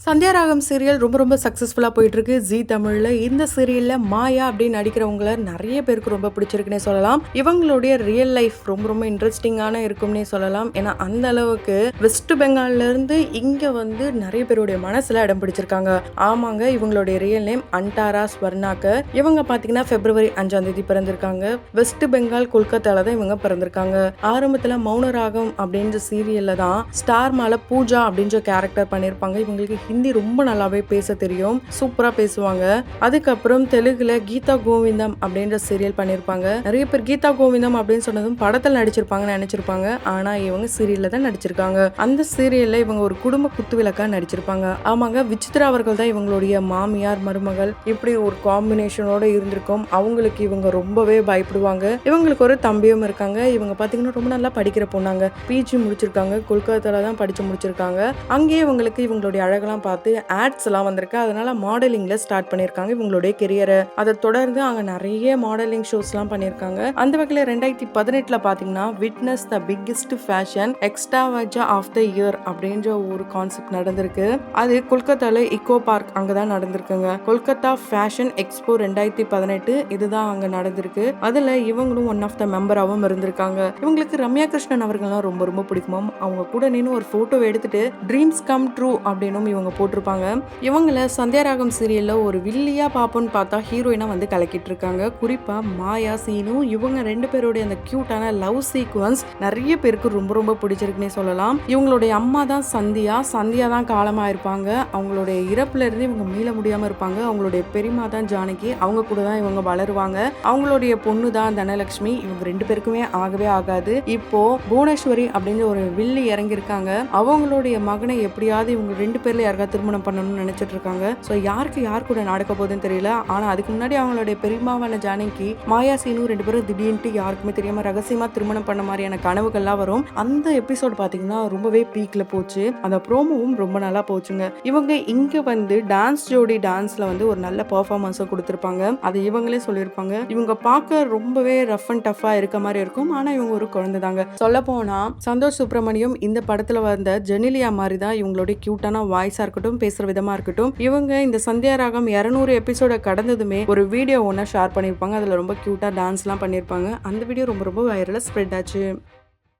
சந்தியா ராகம் சீரியல் ரொம்ப சக்ஸஸ்ஃபுல்லா போயிட்டுருக்கு ஜீ தமிழ்ல. இந்த சீரியல்ல மாயா அப்படின்னு நடிக்கிறவங்கள நிறைய பேருக்கு ரொம்ப பிடிச்சிருக்குன்னே சொல்லலாம். இவங்களுடைய ரியல் லைஃப் ரொம்ப இன்ட்ரெஸ்டிங்கான இருக்கும்னே சொல்லலாம். ஏன்னா அந்த அளவுக்கு வெஸ்ட் பெங்கால்ல இருந்து இங்க வந்து நிறைய பேருடைய மனசுல இடம் பிடிச்சிருக்காங்க. ஆமாங்க, இவங்களுடைய ரியல் நேம் அன்டாரா ஸ்வர்ணாக்கர். இவங்க பாத்தீங்கன்னா February 5 பிறந்திருக்காங்க. வெஸ்ட் பெங்கால் கொல்கத்தால தான் இவங்க பிறந்திருக்காங்க. ஆரம்பத்துல மௌனராகம் அப்படின்ற சீரியல்ல தான் ஸ்டார் மேல பூஜா அப்படின்ற கேரக்டர் பண்ணியிருப்பாங்க. இவங்களுக்கு ஹிந்தி ரொம்ப நல்லாவே பேச தெரியும், சூப்பரா பேசுவாங்க. அதுக்கப்புறம் தெலுங்குல கீதா கோவிந்தம் அப்படின்ற சீரியல் பண்ணியிருப்பாங்க. நிறைய பேர் கீதா கோவிந்தம் அப்படின்னு சொன்னதும் படத்தில் நடிச்சிருப்பாங்கன்னு நினைச்சிருப்பாங்க. ஆனா இவங்க சீரியல்ல தான் நடிச்சிருக்காங்க. அந்த சீரியல்ல இவங்க ஒரு குடும்ப குத்துவிளக்கா நடிச்சிருப்பாங்க. ஆமாங்க, விசித்ரா அவர்கள் தான் இவங்களுடைய மாமியார் மருமகள். இப்படி ஒரு காம்பினேஷனோட இருந்திருக்கும். அவங்களுக்கு இவங்க ரொம்பவே பயப்படுவாங்க. இவங்களுக்கு ஒரு தம்பியும் இருக்காங்க. இவங்க பாத்தீங்கன்னா ரொம்ப நல்லா படிக்கிற பொண்ணாங்க. பிஜி முடிச்சிருக்காங்க. கொல்கத்தால தான் படிச்சு முடிச்சிருக்காங்க. அங்கேயே இவங்களுக்கு இவங்களுடைய அழகெல்லாம் பார்த்து ஆட்ஸ் எல்லாம் வந்திருக்கு. அதனால மாடலிங்ல ஸ்டார்ட் பண்ணிருக்காங்க இவங்களுடைய கெரியரை. அதை தொடர்ந்து அங்க நிறைய மாடலிங் ஷோஸ் எல்லாம் பண்ணிருக்காங்க. அந்த வகையில 2018 பாத்தீங்கன்னா witness the biggest fashion extravaganza of the year அப்படின்ற ஒரு கான்செப்ட் நடந்திருக்கு. அது கொல்கத்தால இக்கோ பார்க் அங்கதான் நடந்திருக்குங்க. கொல்கத்தா ஃபேஷன் எக்ஸ்போ 2018 இதுதான் அங்க நடந்திருக்கு. அதுல இவங்களும் ஒன் ஆஃப் த மெம்பராகவும் இருந்திருக்காங்க. இவங்களுக்கு ரம்யா கிருஷ்ணன் அவர்கள்லாம் ரொம்ப பிடிக்குமாம். அவங்க கூட நின்று ஒரு போட்டோ எடுத்துட்டு ட்ரீம்ஸ் கம் ட்ரூ அப்படின்னும் இவங்க போட்டிருப்பாங்க. இவங்கள சந்தியா ராகம் சீரியல்ல ஒரு வில்லியா பாப்போன்னு பார்த்தா ஹீரோயினா வந்து கலக்கிட்டு இருக்காங்க. குறிப்பா மாயா சீனு இவங்க ரெண்டு பேருடைய அந்த கியூட்டான லவ் சீக்வன்ஸ் நிறைய பேருக்கு ரொம்ப பிடிச்சிருக்குன்னே சொல்லலாம். இவங்களுடைய அம்மா தான் சந்தியா தான் காலமா இருப்பாங்க. அவங்களுடைய இறப்புல இருந்து இவங்க மீள முடியாம இருப்பாங்க. அவங்களுடைய பெரியமா தான் ஜானகி, அவங்க கூட தான் இவங்க வளருவாங்க. அவங்களுடைய பொண்ணு தான் தனலட்சுமி. இவங்க ரெண்டு பேருக்குமே ஆகவே ஆகாது. இப்போ புவனேஸ்வரி அப்படின்ற ஒரு வில்லி இறங்கியிருக்காங்க. அவங்களுடைய மகனை எப்படியாவது இவங்க ரெண்டு பேர்ல யாருக்கா திருமணம் பண்ணணும்னு நினைச்சிட்டு இருக்காங்க. சோ யாருக்கு யார் கூட நடக்க போகுதுன்னு தெரியல. ஆனா அதுக்கு முன்னாடி அவங்களுடைய பெரியமாவான ஜானகி மாயா சீனு ரெண்டு பேரும் திடீர்னு யாருக்குமே தெரியாம ரகசியமா திருமணம் பண்ண மாதிரியான கனவுகள்லாம் வரும். அந்த எபிசோட் பாத்தீங்கன்னா ரொம்பவே பீக்ல போச்சு. அந்த ப்ரோமோவும் ரொம்ப நல்லா போச்சுங்க. இவங்க இங்க வந்து டான்ஸ் ஜோடி டான்ஸ்ல வந்து ஒரு நல்ல பெர்ஃபார்மன்ஸ் கொடுத்திருப்பாங்க. அதை இவங்களே சொல்லியிருப்பாங்க. இவங்க பார்க்க ரொம்பவே ரஃப் அண்ட் டஃபா இருக்க மாதிரி இருக்கும். ஆனா இவங்க ஒரு குழந்தை தாங்க. சொல்ல போனா சந்தோஷ் சுப்ரமணியம் இந்த படத்துல வந்த ஜெனிலியா மாதிரி தான் இவங்களுடைய கியூட்டான வாய்ஸா இருக்கட்டும், பேசுற விதமா இருக்கட்டும். இவங்க இந்த சந்தியா ராகம் 200 எபிசோட கடந்ததுமே ஒரு வீடியோ ஒன்னு ஷேர் பண்ணிருப்பாங்க. அதுல ரொம்ப கியூட்டா டான்ஸ் எல்லாம் பண்ணிருப்பாங்க. அந்த வீடியோ ரொம்ப வைரலா ஸ்ப்ரெட் ஆச்சு.